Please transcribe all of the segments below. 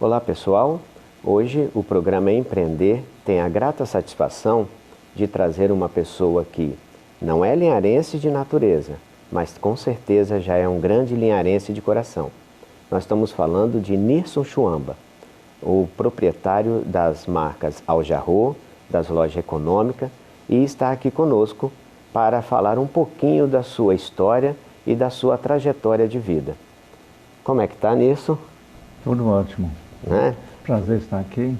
Olá pessoal, hoje o programa Empreender tem a grata satisfação de trazer uma pessoa que não é linharense de natureza, mas com certeza já é um grande linharense de coração. Nós estamos falando de Nirson Chuamba, o proprietário das marcas Al Jarreau, das lojas econômicas, e está aqui conosco para falar um pouquinho da sua história e da sua trajetória de vida. Como é que está, Nirson? Tudo ótimo. Né? Prazer estar aqui.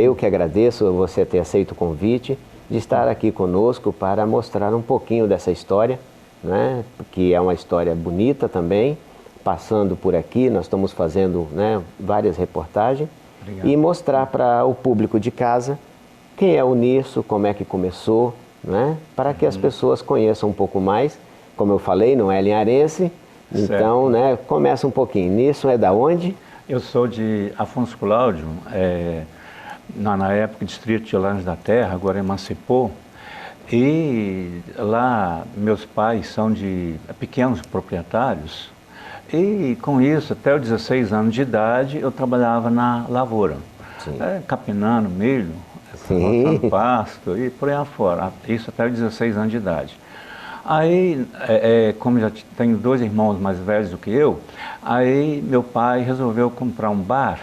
Eu que agradeço você ter aceito o convite de estar aqui conosco para mostrar um pouquinho dessa história, né? Que é uma história bonita também. Passando por aqui, nós estamos fazendo, né, várias reportagens. Obrigado. E mostrar para o público de casa quem é o Nirson, como é que começou, né? Para que as pessoas conheçam um pouco mais. Como eu falei, não é linharense, então, né, começa um pouquinho. Nirson é da onde? Eu sou de Afonso Cláudio, na época distrito de Laranjas da Terra, agora emancipou. E lá meus pais são de pequenos proprietários. E com isso, até os 16 anos de idade, eu trabalhava na lavoura. Capinando milho, plantando pasto e por aí afora. Isso até os 16 anos de idade. Aí, como já tenho 2 irmãos mais velhos do que eu, aí meu pai resolveu comprar um bar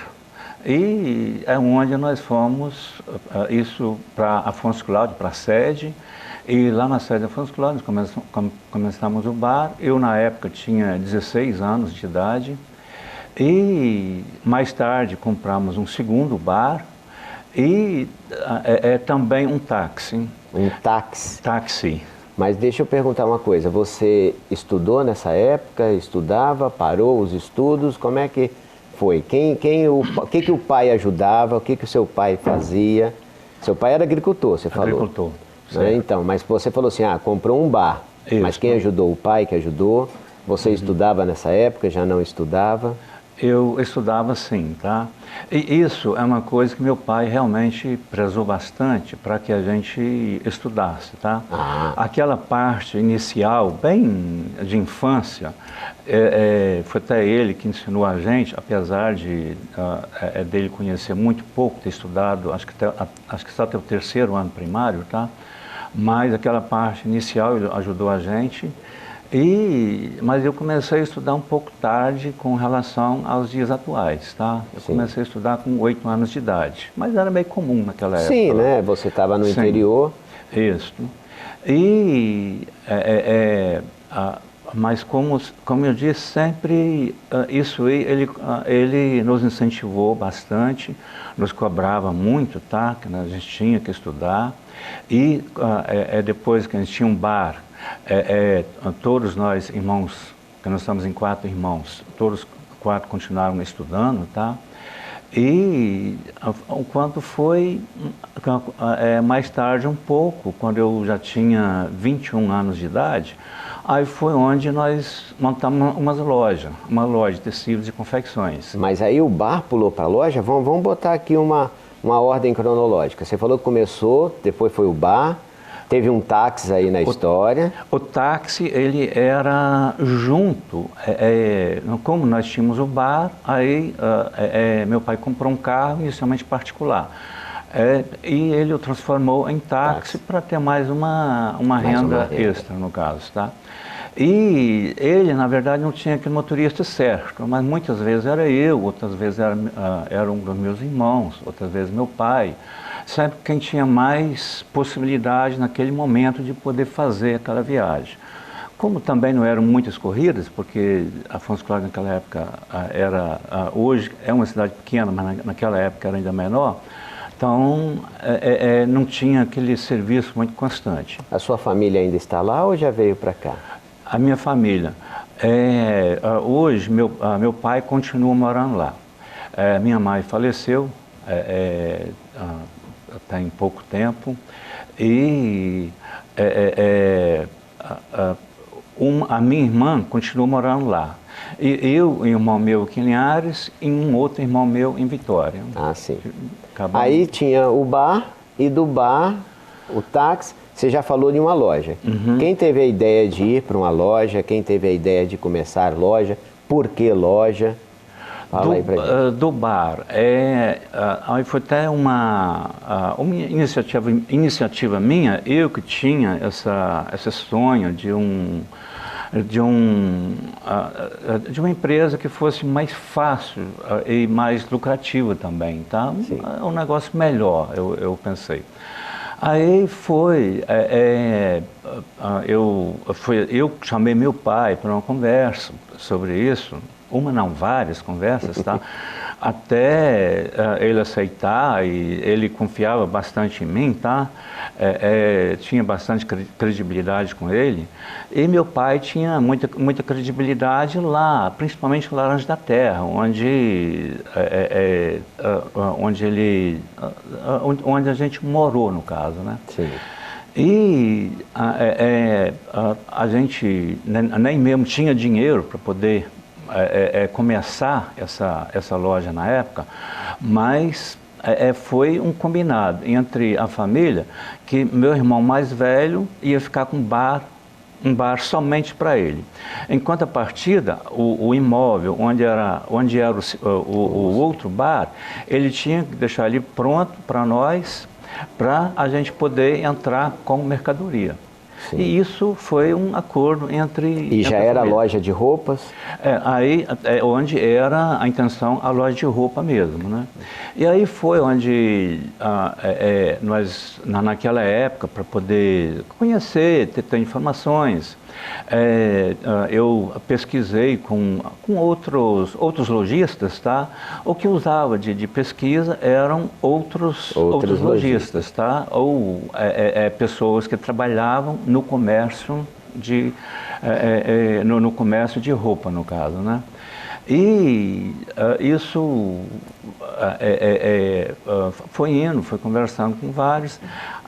e é onde nós fomos, isso para Afonso Cláudio, para a sede, e lá na sede de Afonso Cláudio começamos o bar. Eu na época tinha 16 anos de idade e mais tarde compramos um segundo bar e também um táxi. Um táxi? Táxi. Mas deixa eu perguntar uma coisa, você estudou nessa época, estudava, parou os estudos, como é que foi? O que o pai ajudava, o que o seu pai fazia? Seu pai era agricultor, você falou. Agricultor, né? Então, mas você falou assim, comprou um bar, isso. Mas quem ajudou? O pai que ajudou? Você estudava nessa época, já não estudava? Eu estudava sim, tá? E isso é uma coisa que meu pai realmente prezou bastante para que a gente estudasse, tá? Aquela parte inicial, bem de infância, foi até ele que ensinou a gente, apesar de dele conhecer muito pouco, ter estudado, acho que só até o 3º ano primário, tá? Mas aquela parte inicial ele ajudou a gente. Mas eu comecei a estudar um pouco tarde com relação aos dias atuais, tá? Eu comecei a estudar com 8 anos de idade, mas era meio comum naquela época. Sim, né? Você estava no interior. Isso. Mas como eu disse, sempre isso ele nos incentivou bastante, nos cobrava muito, tá? Que a gente tinha que estudar. E depois que a gente tinha um bar, todos nós irmãos, que nós estamos em 4 irmãos, todos 4 continuaram estudando, tá? E o quanto foi mais tarde um pouco, quando eu já tinha 21 anos de idade, aí foi onde nós montamos uma loja de tecidos e confecções. Mas aí o bar pulou para a loja? Vamos botar aqui uma ordem cronológica. Você falou que começou, depois foi o bar. Teve um táxi aí na história. O táxi, ele era junto, como nós tínhamos o bar, aí meu pai comprou um carro inicialmente particular. E ele o transformou em táxi para ter mais uma renda extra, no caso, tá? E ele, na verdade, não tinha aquele motorista certo, mas muitas vezes era eu, outras vezes era um dos meus irmãos, outras vezes meu pai. Sempre quem tinha mais possibilidade naquele momento de poder fazer aquela viagem. Como também não eram muitas corridas, porque Afonso Cláudio naquela época hoje é uma cidade pequena, mas naquela época era ainda menor, então não tinha aquele serviço muito constante. A sua família ainda está lá ou já veio para cá? A minha família, hoje meu pai continua morando lá. Minha mãe faleceu, tem pouco tempo, e a minha irmã continua morando lá. E eu, um irmão meu aqui em Linhares, e um outro irmão meu em Vitória. Ah, sim. Aí tinha o bar, e do bar, o táxi, você já falou de uma loja. Quem teve a ideia de ir para uma loja, quem teve a ideia de começar loja, por que loja? Fala aí pra gente. Do bar. Aí foi até uma iniciativa minha, eu que tinha esse sonho de uma empresa que fosse mais fácil e mais lucrativa também, tá? Um negócio melhor, eu pensei. Aí eu chamei meu pai para uma conversa sobre isso, uma não, várias conversas, tá? Até ele aceitar, e ele confiava bastante em mim, tá? Tinha bastante credibilidade com ele, e meu pai tinha muita credibilidade lá, principalmente no Laranja da Terra, onde a gente morou, no caso, né? Sim. E a gente nem mesmo tinha dinheiro para poder começar essa loja na época, mas foi um combinado entre a família que meu irmão mais velho ia ficar com um bar somente para ele. Enquanto a partida, o imóvel onde era o outro bar, ele tinha que deixar ali pronto para nós, para a gente poder entrar com mercadoria. Sim. E isso foi um acordo entre... E já era loja de roupas? Aí onde era a intenção, a loja de roupa mesmo, né? E aí foi onde nós, naquela época, para poder conhecer, ter informações, eu pesquisei com outros lojistas, tá? O que usava de pesquisa eram outros lojistas, tá? Ou pessoas que trabalhavam no comércio no comércio de roupa, no caso, né? E isso foi conversando com vários,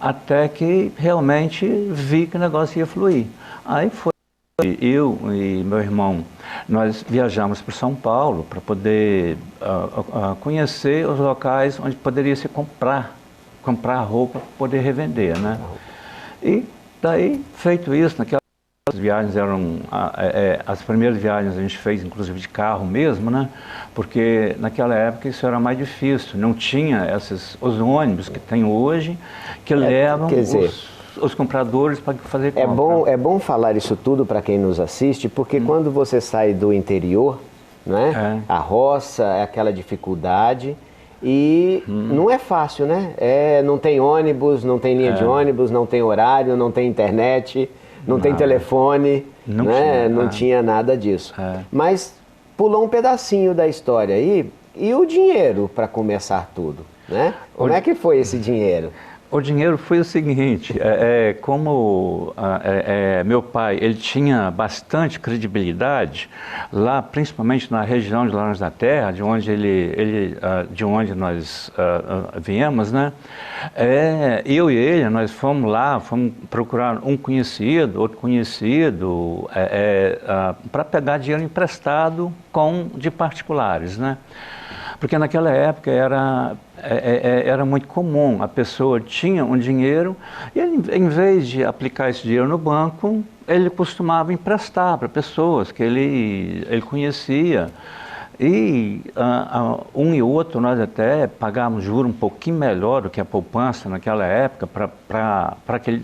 até que realmente vi que o negócio ia fluir. Aí foi eu e meu irmão, nós viajamos para São Paulo para poder conhecer os locais onde poderia se comprar roupa para poder revender, né? E daí, feito isso, naquelas viagens eram, as primeiras viagens a gente fez inclusive de carro mesmo, né? Porque naquela época isso era mais difícil, não tinha os ônibus que tem hoje, que levam os compradores para fazer compra. É bom falar isso tudo para quem nos assiste, porque quando você sai do interior, né? A roça é aquela dificuldade e não é fácil, né? Não tem ônibus, não tem linha de ônibus, não tem horário, não tem internet, não tem telefone, não tinha nada disso. Mas pulou um pedacinho da história aí, e o dinheiro para começar tudo, né? Como é que foi esse dinheiro? O dinheiro foi o seguinte, como meu pai, ele tinha bastante credibilidade lá, principalmente na região de Laranja da Terra, de onde de onde nós viemos, né? Eu e ele, nós fomos lá, fomos procurar um conhecido, outro conhecido, para pegar dinheiro emprestado de particulares, né? Porque naquela época era muito comum, a pessoa tinha um dinheiro e ele, em vez de aplicar esse dinheiro no banco, ele costumava emprestar para pessoas que ele conhecia. E um e outro nós até pagávamos juros um pouquinho melhor do que a poupança naquela época, para que ele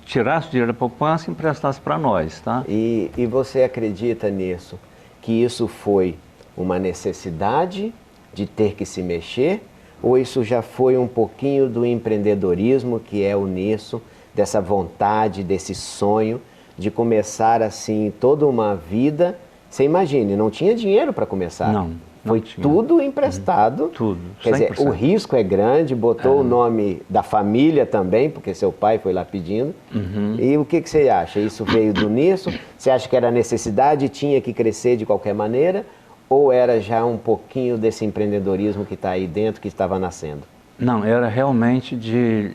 tirasse o dinheiro da poupança e emprestasse para nós, tá? E você acredita nisso, que isso foi uma necessidade de ter que se mexer, ou isso já foi um pouquinho do empreendedorismo, que é o nisso, dessa vontade, desse sonho de começar assim toda uma vida? Você imagine, não tinha dinheiro para começar. Não foi tinha. Tudo emprestado. Tudo, 100%. Quer dizer, o risco é grande, botou o nome da família também, porque seu pai foi lá pedindo. E o que você acha? Isso veio do nisso? Você acha que era necessidade, tinha que crescer de qualquer maneira? Ou era já um pouquinho desse empreendedorismo que está aí dentro, que estava nascendo? Não, era realmente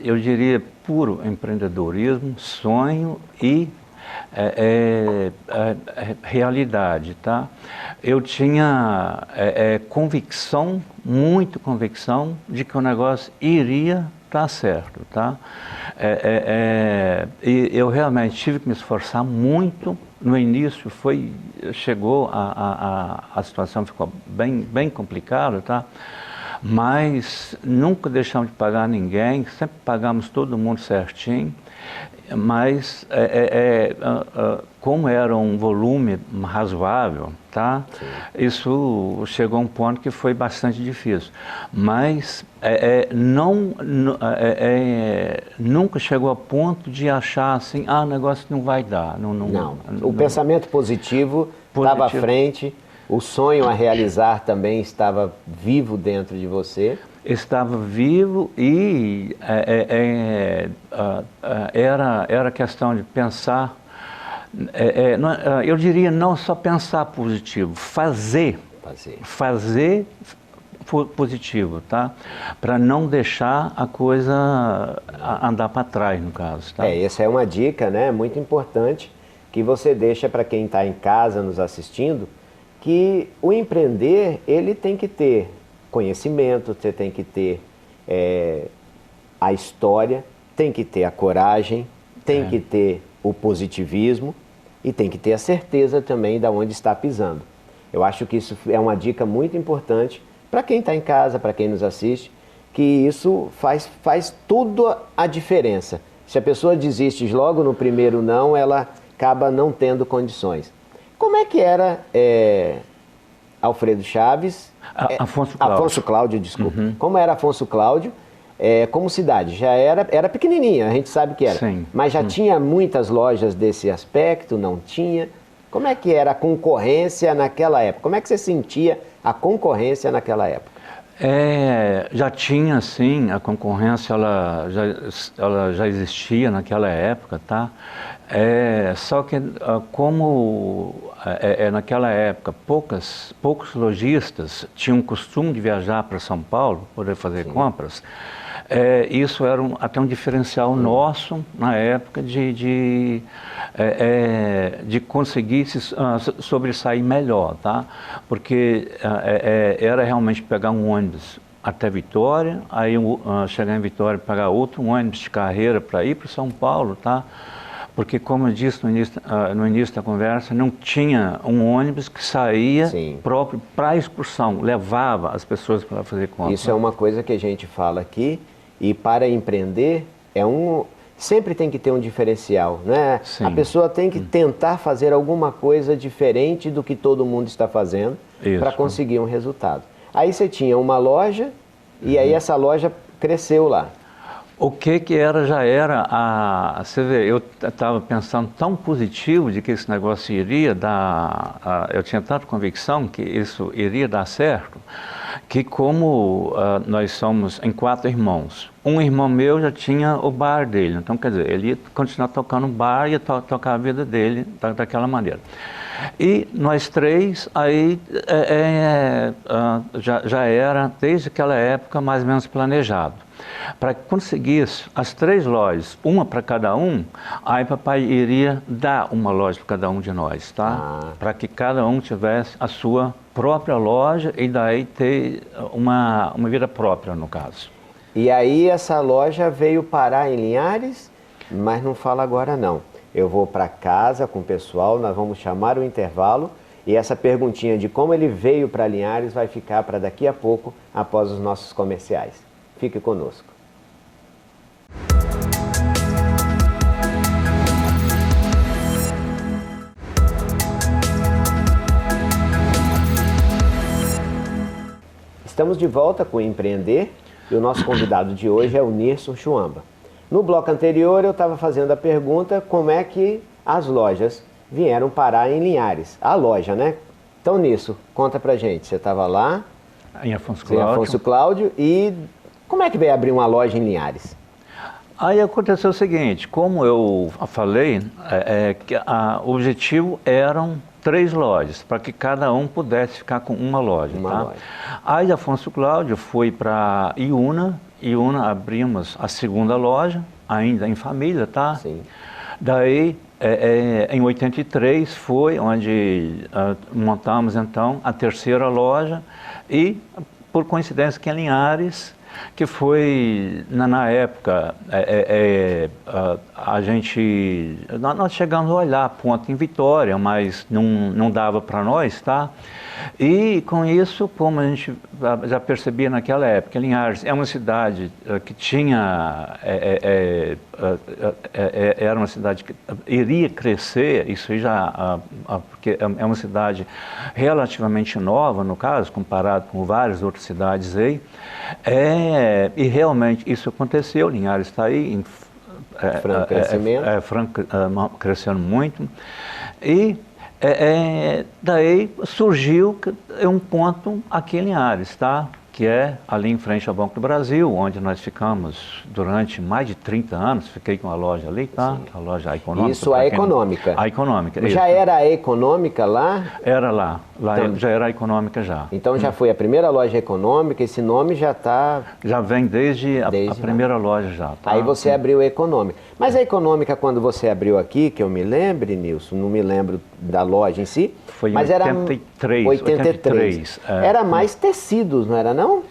eu diria, puro empreendedorismo, sonho e realidade, tá? Eu tinha muita convicção de que o negócio iria dar certo, tá? E eu realmente tive que me esforçar muito. No início chegou a situação ficou bem complicada, tá? Mas nunca deixamos de pagar ninguém, sempre pagamos todo mundo certinho. Mas como era um volume razoável, tá? Sim. Isso chegou a um ponto que foi bastante difícil. Mas nunca chegou a ponto de achar assim, o negócio não vai dar. Não. O pensamento positivo estava à frente, o sonho a realizar também estava vivo dentro de você. Estava vivo e era questão de pensar, eu diria não só pensar positivo, fazer positivo, tá? Para não deixar a coisa andar para trás, no caso. Tá? Essa é uma dica, né, muito importante que você deixa para quem está em casa nos assistindo, que o empreender, ele tem que ter conhecimento, você tem que ter a história, tem que ter a coragem, tem que ter o positivismo e tem que ter a certeza também de onde está pisando. Eu acho que isso é uma dica muito importante para quem está em casa, para quem nos assiste, que isso faz tudo a diferença. Se a pessoa desiste logo no primeiro não, ela acaba não tendo condições. Como é que era Alfredo Chaves? Afonso Cláudio, desculpa. Uhum. Como era Afonso Cláudio como cidade? Já era pequenininha, a gente sabe que era. Sim. Mas já tinha muitas lojas desse aspecto? Não tinha? Como é que era a concorrência naquela época? Como é que você sentia a concorrência naquela época? Já tinha, sim, a concorrência ela já existia naquela época, tá? Só que como naquela época poucos lojistas tinham o costume de viajar para São Paulo, poder fazer compras, isso era até um diferencial nosso na época de conseguir se sobressair melhor, tá? Porque era realmente pegar um ônibus até Vitória, aí chegar em Vitória pegar outro ônibus de carreira para ir para São Paulo, tá? Porque, como eu disse no início da conversa, não tinha um ônibus que saía próprio para a excursão, levava as pessoas para fazer compras. Isso é uma coisa que a gente fala aqui, e para empreender, sempre tem que ter um diferencial, né? A pessoa tem que tentar fazer alguma coisa diferente do que todo mundo está fazendo para conseguir um resultado. Aí você tinha uma loja, e aí essa loja cresceu lá. O que era, já era, você vê, eu estava pensando tão positivo de que esse negócio iria dar, eu tinha tanta convicção que isso iria dar certo, que como nós somos em 4 irmãos, um irmão meu já tinha o bar dele, então quer dizer, ele ia continuar tocando no bar e ia tocar a vida dele daquela maneira. E nós 3, aí já era, desde aquela época, mais ou menos planejado. Para que conseguisse as 3 lojas, uma para cada um, aí papai iria dar uma loja para cada um de nós, tá? Para que cada um tivesse a sua própria loja e daí ter uma vida própria, no caso. E aí essa loja veio parar em Linhares, mas não fala agora não. Eu vou para casa com o pessoal, nós vamos chamar o intervalo e essa perguntinha de como ele veio para Linhares vai ficar para daqui a pouco, após os nossos comerciais. Fique conosco. Estamos de volta com o Empreender e o nosso convidado de hoje é o Nirson Chuamba. No bloco anterior eu estava fazendo a pergunta como é que as lojas vieram parar em Linhares. A loja, né? Então, Nirson, conta pra gente. Você estava lá em Afonso Cláudio e como é que veio abrir uma loja em Linhares? Aí aconteceu o seguinte, como eu falei, que o objetivo eram 3 lojas, para que cada um pudesse ficar com uma loja. Loja. Aí Afonso Cláudio foi para Iuna abrimos a 2ª loja, ainda em família, tá? Sim. Daí, em 83, foi onde montamos então a 3ª loja e, por coincidência, que em Linhares, que foi, na época, nós chegamos a olhar ponto em Vitória, mas não dava para nós, tá? E com isso, como a gente já percebia naquela época, Linhares é uma cidade que tinha, era uma cidade que iria crescer, isso aí já, porque é uma cidade relativamente nova, no caso, comparado com várias outras cidades aí, e realmente isso aconteceu, Linhares está aí em franco crescimento. Crescendo muito, e daí surgiu um ponto aqui em Linhares, tá? Que é ali em frente ao Banco do Brasil, onde nós ficamos durante mais de 30 anos, fiquei com a loja ali, tá? Sim. A loja econômica. Isso, a econômica. A econômica. Já isso. era a econômica lá? Era lá Então, já era a econômica já. Então já foi a primeira loja econômica, esse nome já está... Já vem desde a primeira loja já. Tá? Aí você abriu a econômica. Mas a econômica, quando você abriu aqui, que eu me lembre, Nilson, não me lembro da loja em si, foi em mas 83. 83. Era mais tecidos, não era não?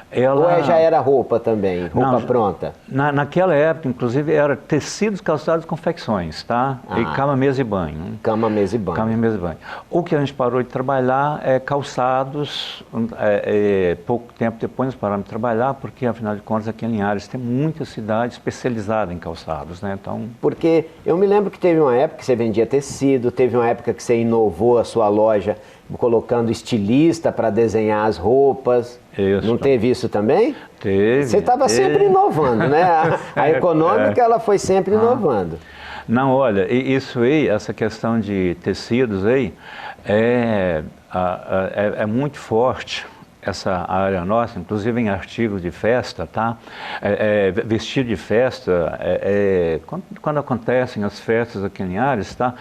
Ou já era roupa também, roupa pronta? Naquela época, inclusive, era tecidos, calçados e confecções, tá? E cama, mesa e banho. Cama, mesa e banho. Cama, mesa e banho. O que a gente parou de trabalhar é calçados, pouco tempo depois nós paramos de trabalhar, porque, afinal de contas, aqui em Linhares tem muita cidade especializada em calçados, né? Então... Porque eu me lembro que teve uma época que você vendia tecido, teve uma época que você inovou a sua loja colocando estilista para desenhar as roupas. Isso. Não teve isso também? Teve. Você estava sempre inovando, né? A econômica, ela foi sempre inovando. Não, olha, isso aí, essa questão de tecidos aí, é muito forte. Essa área nossa, inclusive em artigos de festa, tá? Vestido de festa, quando acontecem as festas aqui em Linhares, tá?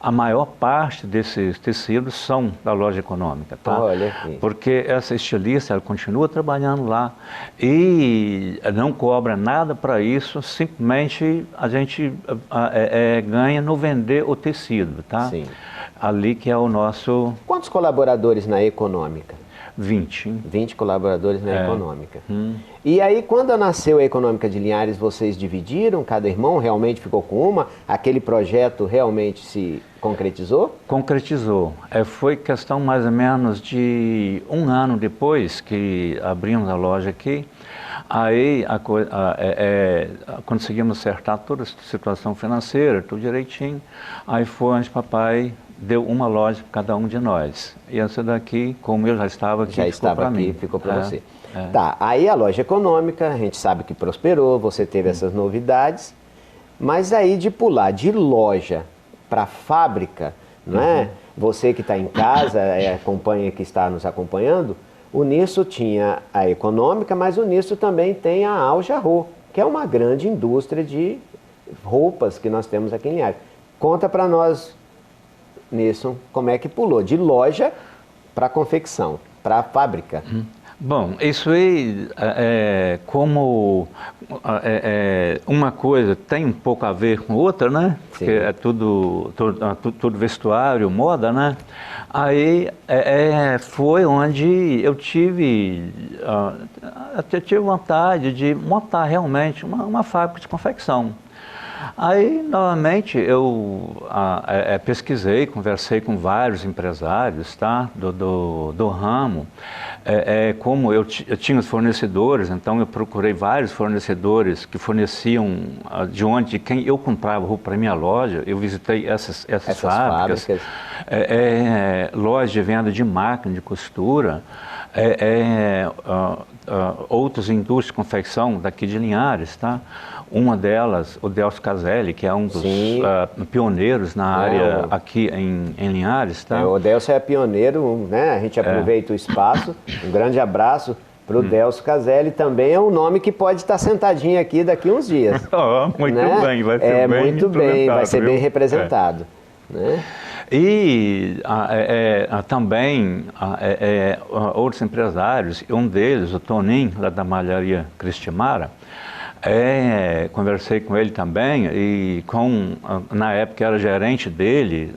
A maior parte desses tecidos são da loja econômica, tá? Olha aqui. Porque essa estilista, ela continua trabalhando lá e não cobra nada para isso, simplesmente a gente ganha no vender o tecido, tá? Sim. Ali que é o nosso... Quantos colaboradores na econômica? 20. 20 colaboradores na econômica. E aí, quando nasceu a Econômica de Linhares, vocês dividiram? Cada irmão realmente ficou com uma? Aquele projeto realmente se concretizou? Concretizou. Foi questão mais ou menos de um ano depois que abrimos a loja aqui. Aí conseguimos acertar toda a situação financeira, tudo direitinho. Aí foi onde papai deu uma loja para cada um de nós. E essa daqui, como eu já estava aqui, ficou para você. Tá, aí a loja econômica, a gente sabe que prosperou, você teve essas novidades, mas aí de pular de loja para fábrica, não é? Você que está em casa, acompanha, que está nos acompanhando, o Nisso tinha a econômica, mas o Nisso também tem a Aljarro, que é uma grande indústria de roupas que nós temos aqui em Linhares. Conta para nós, Nilson, como é que pulou de loja para confecção, para fábrica? Bom, isso aí como uma coisa tem um pouco a ver com outra, né? Porque é tudo vestuário, moda, né? Aí foi onde eu tive vontade de montar realmente uma fábrica de confecção. Aí, novamente, eu pesquisei, conversei com vários empresários, tá? do ramo. Como eu tinha os fornecedores, então eu procurei vários fornecedores que forneciam de quem eu comprava roupa para minha loja. Eu visitei essas fábricas. Lojas de venda de máquina de costura, outras indústrias de confecção daqui de Linhares, tá? Uma delas, o Delcio Caselli, que é um dos pioneiros na área aqui em Linhares. Tá? O Delcio é pioneiro, né? A gente aproveita o espaço. Um grande abraço para o Delcio Caselli. Também é um nome que pode estar sentadinho aqui daqui uns dias. Muito né? bem, vai ser bem muito bem, vai ser bem representado. Né? E também outros empresários, um deles, o Toninho, lá da Malharia Cristimara, Conversei com ele também e na época era gerente dele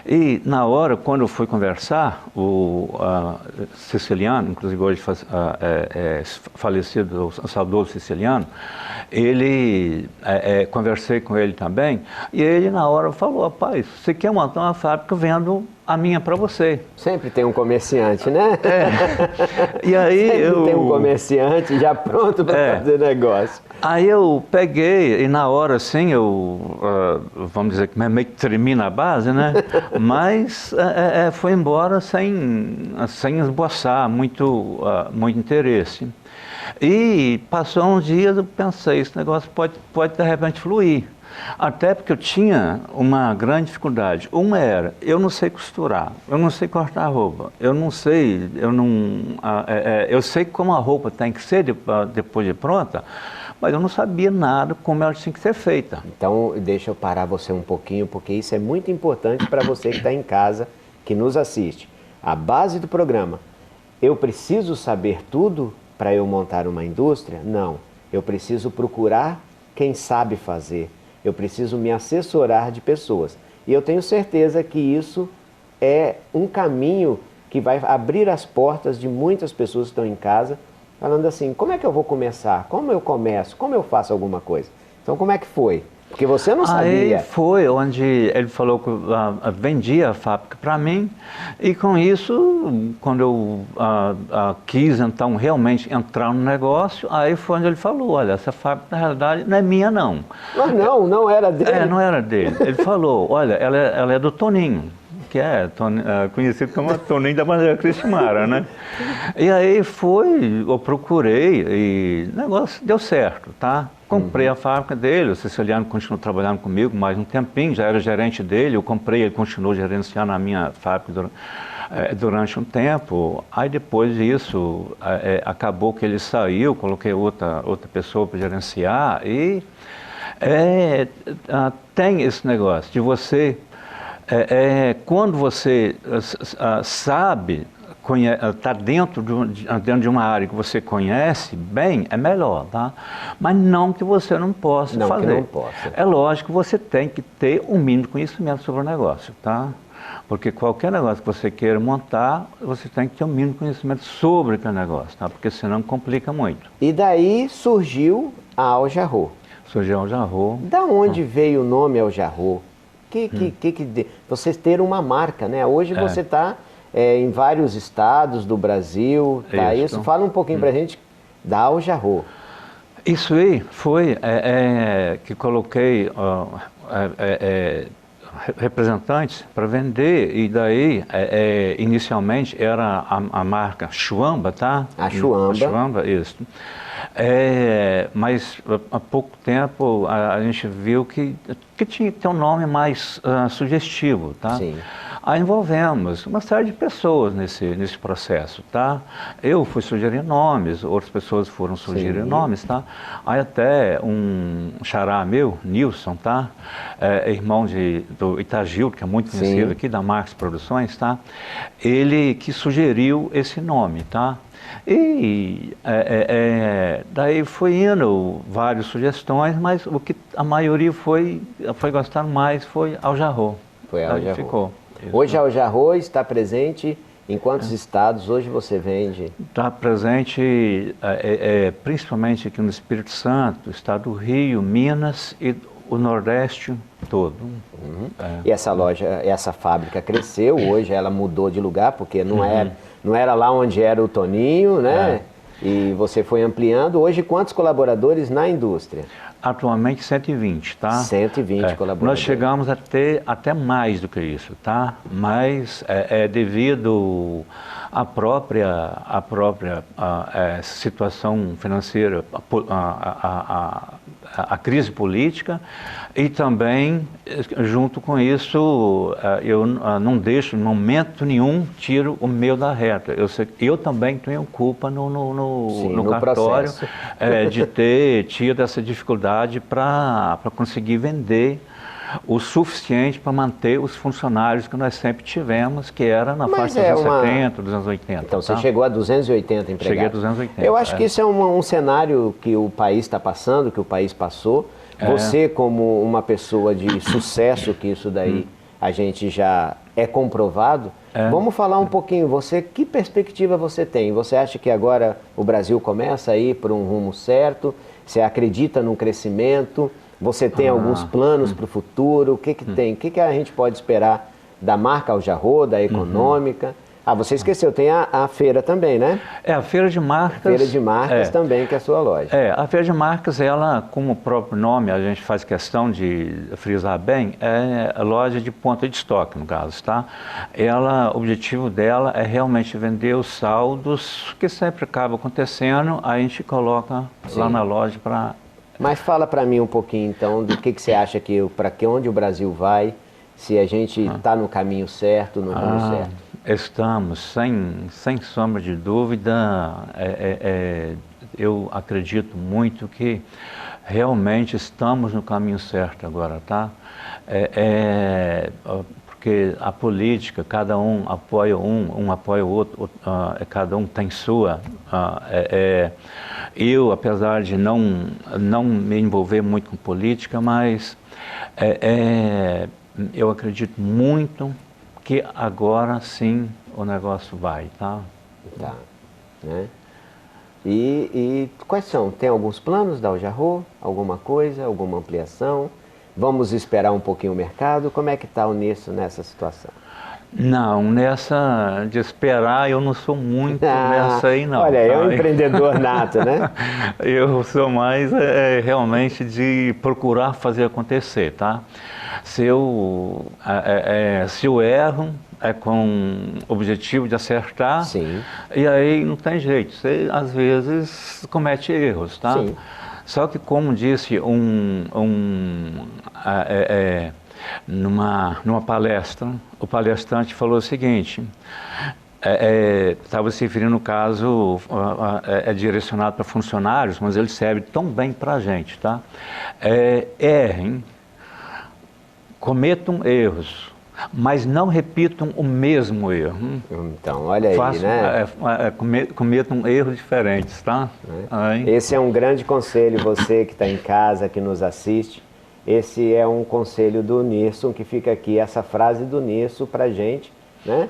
e na hora quando eu fui conversar o siciliano, inclusive hoje falecido, o saudoso siciliano, ele conversei com ele também e ele na hora falou: rapaz, você quer montar uma fábrica, vendo a minha para você. Sempre tem um comerciante, né? E aí sempre tem um comerciante já pronto para fazer negócio. Aí eu peguei e na hora assim vamos dizer que meio que tremi na base, né? Mas foi embora sem esboçar muito interesse. E passou uns dias, eu pensei, esse negócio pode de repente fluir. Até porque eu tinha uma grande dificuldade. Uma era, eu não sei costurar, eu não sei cortar roupa, eu sei como a roupa tem que ser depois de pronta, mas eu não sabia nada como ela tinha que ser feita. Então, deixa eu parar você um pouquinho, porque isso é muito importante para você que está em casa, que nos assiste. A base do programa, eu preciso saber tudo para eu montar uma indústria? Não, eu preciso procurar quem sabe fazer. Eu preciso me assessorar de pessoas. E eu tenho certeza que isso é um caminho que vai abrir as portas de muitas pessoas que estão em casa, falando assim, como é que eu vou começar? Como eu começo? Como eu faço alguma coisa? Então, como é que foi? Porque você não sabia. Aí foi onde ele falou que vendia a fábrica para mim, e com isso, quando eu quis então realmente entrar no negócio, aí foi onde ele falou: olha, essa fábrica na realidade não é minha não. Mas não era dele? Não era dele. Ele falou: olha, ela é do Toninho, que é conhecido como Toninho da Bandeira Cristimara, né? E aí eu procurei e o negócio deu certo, tá? Comprei a fábrica dele, o siciliano continuou trabalhando comigo mais um tempinho, já era gerente dele, eu comprei, ele continuou gerenciando a minha fábrica durante um tempo. Aí depois disso, acabou que ele saiu, coloquei outra pessoa para gerenciar e tem esse negócio de você, quando você sabe, está dentro de uma área que você conhece bem, é melhor, tá? Mas não que você não possa fazer. Que não possa. É lógico que você tem que ter um mínimo de conhecimento sobre o negócio, tá? Porque qualquer negócio que você queira montar, você tem que ter um mínimo de conhecimento sobre aquele negócio, tá? Porque senão complica muito. E daí surgiu a Al Jarreau. Surgiu a Al Jarreau. Da onde veio o nome Al Jarreau? Vocês terem uma marca, né? Hoje você está em vários estados do Brasil, tá? Isso. Fala um pouquinho pra gente da Al Jarreau. Isso aí foi que coloquei representantes para vender, e daí inicialmente era a marca Chuamba, tá? A Chuamba. A Chuamba, isso. Mas há pouco tempo a gente viu que tinha que ter um nome mais sugestivo, tá? Sim. Aí envolvemos uma série de pessoas nesse processo, tá? Eu fui sugerir nomes, outras pessoas foram sugerir nomes, tá? Aí até um xará meu, Nilson, tá? Irmão do Itagil, que é muito conhecido aqui, da Marques Produções, tá? Ele que sugeriu esse nome, tá? E daí foi indo várias sugestões, mas o que a maioria foi gostando mais foi Al Jarreau. Foi Al Jarreau. Ficou. Hoje a Al Jarreau está presente em quantos estados hoje você vende? Está presente principalmente aqui no Espírito Santo, estado do Rio, Minas e o Nordeste todo. E essa loja, essa fábrica cresceu, hoje ela mudou de lugar, porque não era lá onde era o Toninho, né? E você foi ampliando. Hoje, quantos colaboradores na indústria? Atualmente 120, tá? 120 colaboradores. Nós chegamos a ter até mais do que isso, tá? Mas devido à própria situação financeira, a crise política, e também, junto com isso, eu não deixo, em momento nenhum, tiro o meu da reta. Eu também tenho culpa no cartório de ter tido essa dificuldade para conseguir vender o suficiente para manter os funcionários que nós sempre tivemos, que era na faixa dos anos 70, dos anos 80. Então você chegou a 280 empregados. Cheguei a 280. Eu acho que isso é um cenário que o país está passando, que o país passou. Você, como uma pessoa de sucesso, que isso daí a gente já é comprovado, vamos falar um pouquinho, que perspectiva você tem? Você acha que agora o Brasil começa a ir por um rumo certo? Você acredita no crescimento? Você tem alguns planos para o futuro? O que tem? O que a gente pode esperar da marca Al-Jarreau, da econômica? Você esqueceu, tem a feira também, né? A feira de marcas. Feira de marcas também, que é a sua loja. A feira de marcas, ela, como o próprio nome, a gente faz questão de frisar bem, é a loja de ponta de estoque, no caso, tá? O objetivo dela é realmente vender os saldos, que sempre acaba acontecendo, a gente coloca lá na loja para... Mas fala para mim um pouquinho, então, do que você acha onde o Brasil vai, se a gente está no caminho certo, no rumo certo. Estamos, sem sombra de dúvida, eu acredito muito que realmente estamos no caminho certo agora, tá? Porque a política, cada um apoia um apoia o outro, cada um tem sua. Eu, apesar de não me envolver muito com política, mas eu acredito muito que agora sim o negócio vai, tá? Tá, né? E quais são? Tem alguns planos da Al-Jarreau? Alguma coisa? Alguma ampliação? Vamos esperar um pouquinho o mercado? Como é que está o Nirso nessa situação? Não, nessa de esperar eu não sou muito nessa aí não. Olha, é um empreendedor nato, né? Eu sou mais realmente de procurar fazer acontecer, tá? Se eu erro, é com o objetivo de acertar, sim, e aí não tem jeito, você às vezes comete erros, tá? Sim. Só que como disse numa palestra, o palestrante falou o seguinte, estava se referindo no caso, direcionado para funcionários, mas ele serve tão bem para a gente, tá? Errem, cometam erros, mas não repitam o mesmo erro. Então, olha aí, né? Cometam erros diferentes, tá? Esse é um grande conselho, você que está em casa, que nos assiste. Esse é um conselho do Nirso, que fica aqui, essa frase do Nirso para a gente, né?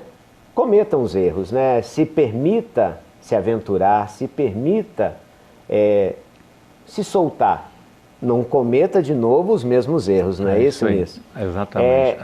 Cometam os erros, né? Se permita se aventurar, se permita se soltar. Não cometa de novo os mesmos erros, não é isso, Nirso? Exatamente.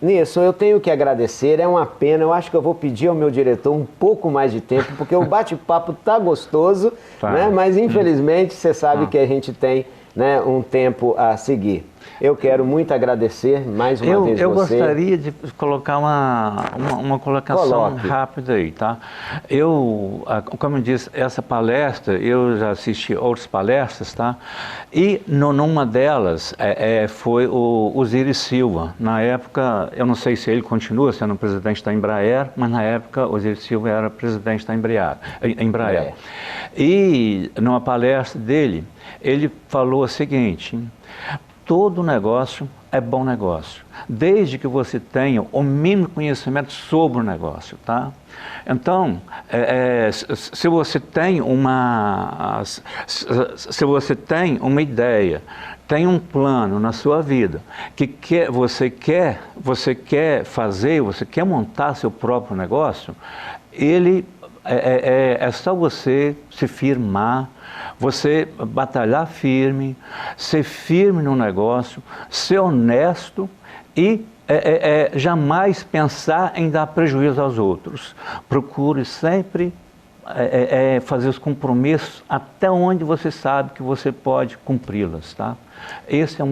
Nirso, eu tenho que agradecer, é uma pena, eu acho que eu vou pedir ao meu diretor um pouco mais de tempo, porque o bate-papo tá gostoso, né? Mas infelizmente você sabe que a gente tem, né, um tempo a seguir. Eu quero muito agradecer mais uma vez você. Eu gostaria de colocar uma colocação rápida aí, tá? Como eu disse, essa palestra, eu já assisti outras palestras, tá? E numa delas foi o Osiris Silva. Na época, eu não sei se ele continua sendo presidente da Embraer, mas na época o Osiris Silva era presidente da Embraer. E numa palestra dele, ele falou o seguinte: todo negócio é bom negócio, desde que você tenha o mínimo conhecimento sobre o negócio, tá? Então, se você tem uma ideia, tem um plano na sua vida que você quer fazer, você quer montar seu próprio negócio, é só você se firmar, você batalhar firme, ser firme no negócio, ser honesto e jamais pensar em dar prejuízo aos outros. Procure sempre fazer os compromissos até onde você sabe que você pode cumpri-los, tá? Esse é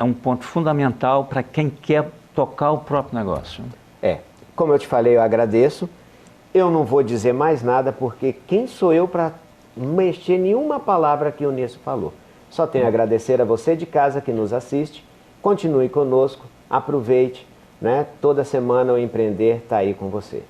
um ponto fundamental para quem quer tocar o próprio negócio. Como eu te falei, eu agradeço. Eu não vou dizer mais nada, porque quem sou eu para mexer nenhuma palavra que o Nirso falou. Só tenho a agradecer a você de casa que nos assiste. Continue conosco, aproveite, né? Toda semana o Empreender está aí com você.